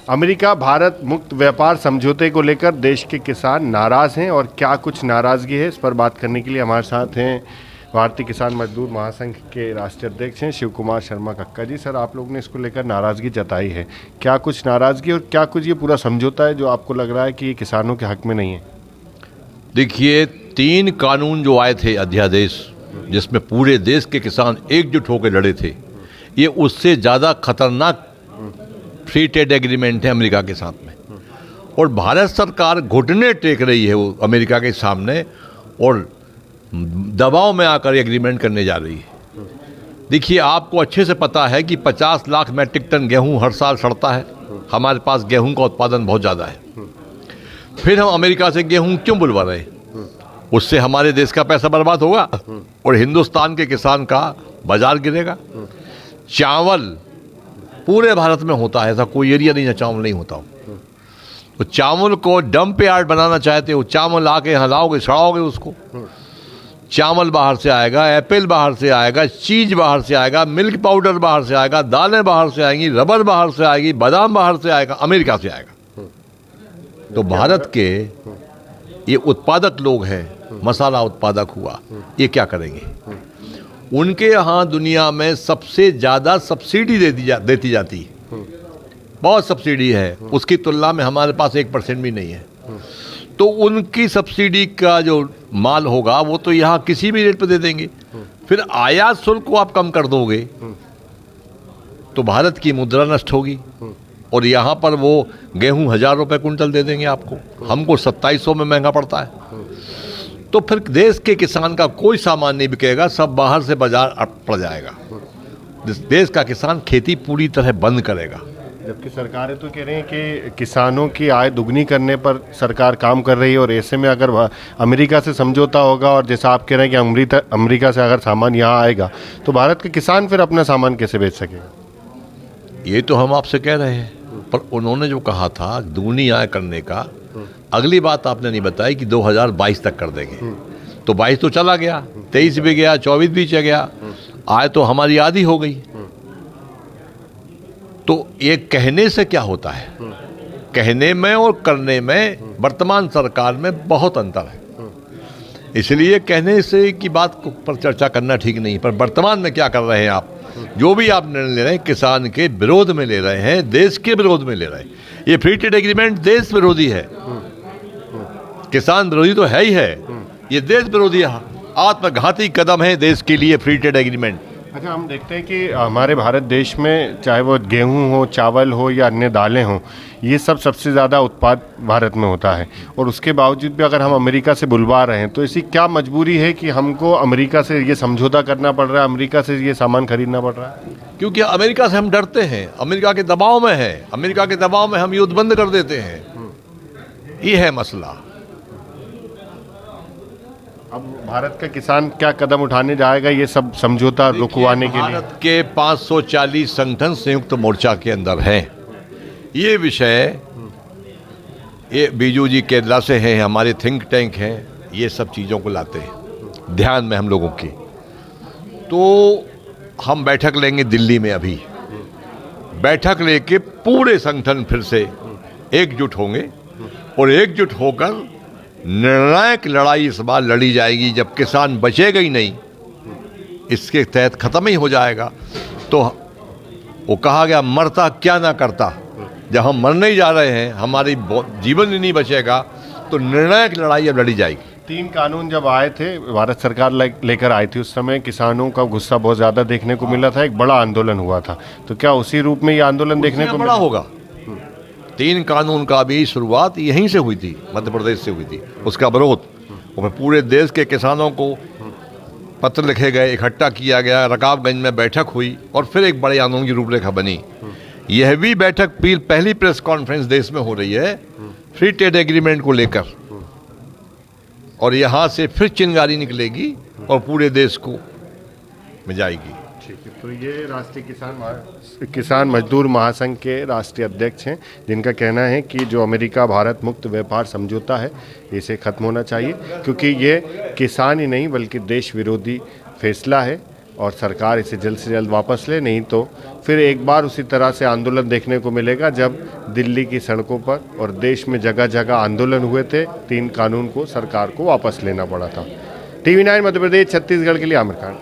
America Bharat मुक्त व्यापार समझौते को लेकर देश के किसान नाराज़ हैं और क्या कुछ नाराज़गी है, इस पर बात करने के लिए हमारे साथ हैं भारतीय किसान मजदूर महासंघ के राष्ट्रीय अध्यक्ष हैं शिव कुमार शर्मा कक्का जी। सर, आप लोग ने इसको लेकर नाराज़गी जताई है, क्या कुछ नाराज़गी और क्या कुछ ये पूरा समझौता है जो आपको लग रहा है कि ये किसानों के हक में नहीं है? देखिए, 3 कानून जो आए थे अध्यादेश, जिसमें पूरे देश के किसान एकजुट होकर लड़े थे, ये उससे ज़्यादा खतरनाक फ्री ट्रेड एग्रीमेंट है अमेरिका के साथ में। और भारत सरकार घुटने टेक रही है वो अमेरिका के सामने और दबाव में आकर एग्रीमेंट करने जा रही है। देखिए, आपको अच्छे से पता है कि 50 लाख मैट्रिक टन गेहूं हर साल सड़ता है। हमारे पास गेहूं का उत्पादन बहुत ज़्यादा है, फिर हम अमेरिका से गेहूं क्यों बुलवा रहे हैं? उससे हमारे देश का पैसा बर्बाद होगा और हिंदुस्तान के किसान का बाजार गिरेगा। चावल पूरे भारत में होता है, ऐसा कोई एरिया नहीं है चावल नहीं होता हो। तो चावल को डंप यार्ड बनाना चाहते हो, चावल आके यहाँ लाओगे, सड़ाओगे उसको। चावल बाहर से आएगा, एप्पल बाहर से आएगा, चीज बाहर से आएगा, मिल्क पाउडर बाहर से आएगा, दालें बाहर से आएंगी, रबर बाहर से आएगी, बादाम बाहर से आएगा, अमेरिका से आएगा। तो भारत के ये उत्पादक लोग हैं, मसाला उत्पादक हुआ, ये क्या करेंगे? उनके यहाँ दुनिया में सबसे ज़्यादा सब्सिडी देती जाती है, बहुत सब्सिडी है, उसकी तुलना में हमारे पास 1% भी नहीं है। तो उनकी सब्सिडी का जो माल होगा वो तो यहाँ किसी भी रेट पर दे देंगे। फिर आयात शुल्क को आप कम कर दोगे तो भारत की मुद्रा नष्ट होगी और यहाँ पर वो गेहूं 1000 रुपये कुंटल दे देंगे आपको, हमको 2700 में महंगा पड़ता है। तो फिर देश के किसान का कोई सामान नहीं बिकेगा, सब बाहर से बाजार पड़ जाएगा। देश का किसान खेती पूरी तरह बंद करेगा। जबकि सरकारें तो कह रही हैं कि किसानों की आय दुगनी करने पर सरकार काम कर रही है और ऐसे में अगर अमेरिका से समझौता होगा और जैसा आप कह रहे हैं कि अमेरिका से अगर सामान यहाँ आएगा तो भारत के किसान फिर अपना सामान कैसे बेच सकेगा? ये तो हम आपसे कह रहे हैं, पर उन्होंने जो कहा था दुगनी आय करने का, अगली बात आपने नहीं बताई कि 2022 तक कर देंगे। तो 22 तो चला गया, 23 भी गया, 24 भी चला गया, आय तो हमारी आधी हो गई। तो ये कहने से क्या होता है? कहने में और करने में वर्तमान सरकार में बहुत अंतर है। इसलिए कहने से की बात पर चर्चा करना ठीक नहीं, पर वर्तमान में क्या कर रहे हैं आप? जो भी आप निर्णय ले रहे हैं किसान के विरोध में ले रहे हैं, देश के विरोध में ले रहे हैं। ये फ्री ट्रेड एग्रीमेंट देश विरोधी है, किसान विरोधी तो है ही है, ये देश विरोधी आत्मघाती कदम है देश के लिए फ्री ट्रेड एग्रीमेंट। अच्छा, हम देखते हैं कि हमारे भारत देश में चाहे वो गेहूं हो, चावल हो या अन्य दालें हों, ये सब सबसे ज़्यादा उत्पाद भारत में होता है और उसके बावजूद भी अगर हम अमेरिका से बुलवा रहे हैं तो ऐसी क्या मजबूरी है कि हमको अमेरिका से ये समझौता करना पड़ रहा है, अमेरिका से ये सामान खरीदना पड़ रहा है? क्योंकि अमेरिका से हम डरते हैं, अमेरिका के दबाव में है, अमेरिका के दबाव में हम युद्ध बंद कर देते हैं। ये है मसला। अब भारत का किसान क्या कदम उठाने जाएगा ये सब समझौता रुकवाने के लिए? भारत के 540 संगठन संयुक्त मोर्चा के अंदर हैं। ये विषय ये बीजू जी केरला से हैं, हमारे थिंक टैंक हैं, ये सब चीज़ों को लाते हैं ध्यान में हम लोगों की। तो हम बैठक लेंगे दिल्ली में, अभी बैठक लेके पूरे संगठन फिर से एकजुट होंगे और एकजुट होकर निर्णायक लड़ाई इस बार लड़ी जाएगी। जब किसान बचेगा ही नहीं, इसके तहत खत्म ही हो जाएगा। तो वो कहा गया मरता क्या ना करता, जब हम मरने ही जा रहे हैं, हमारी जीवन ही नहीं बचेगा, तो निर्णायक लड़ाई अब लड़ी जाएगी। 3 कानून जब आए थे, भारत सरकार लेकर आई थी, उस समय किसानों का गुस्सा बहुत ज़्यादा देखने को मिला था, एक बड़ा आंदोलन हुआ था। तो क्या उसी रूप में ये आंदोलन देखने को बड़ा होगा? 3 कानून का भी शुरुआत यहीं से हुई थी, मध्य प्रदेश से हुई थी, उसका विरोध। और पूरे देश के किसानों को पत्र लिखे गए, इकट्ठा किया गया, रकाबगंज में बैठक हुई और फिर एक बड़े आंदोलन की रूपरेखा बनी। यह भी बैठक पहली प्रेस कॉन्फ्रेंस देश में हो रही है फ्री ट्रेड एग्रीमेंट को लेकर, और यहाँ से फिर चिंगारी निकलेगी और पूरे देश को में जाएगी। ठीक है, तो ये राष्ट्रीय किसान मजदूर महासंघ के राष्ट्रीय अध्यक्ष हैं, जिनका कहना है कि जो अमेरिका भारत मुक्त व्यापार समझौता है इसे खत्म होना चाहिए, क्योंकि ये किसान ही नहीं बल्कि देश विरोधी फैसला है और सरकार इसे जल्द से जल्द वापस ले, नहीं तो फिर एक बार उसी तरह से आंदोलन देखने को मिलेगा जब दिल्ली की सड़कों पर और देश में जगह जगह आंदोलन हुए थे। 3 कानून को सरकार को वापस लेना पड़ा था। TV9 मध्य प्रदेश छत्तीसगढ़ के लिए आमिर खान।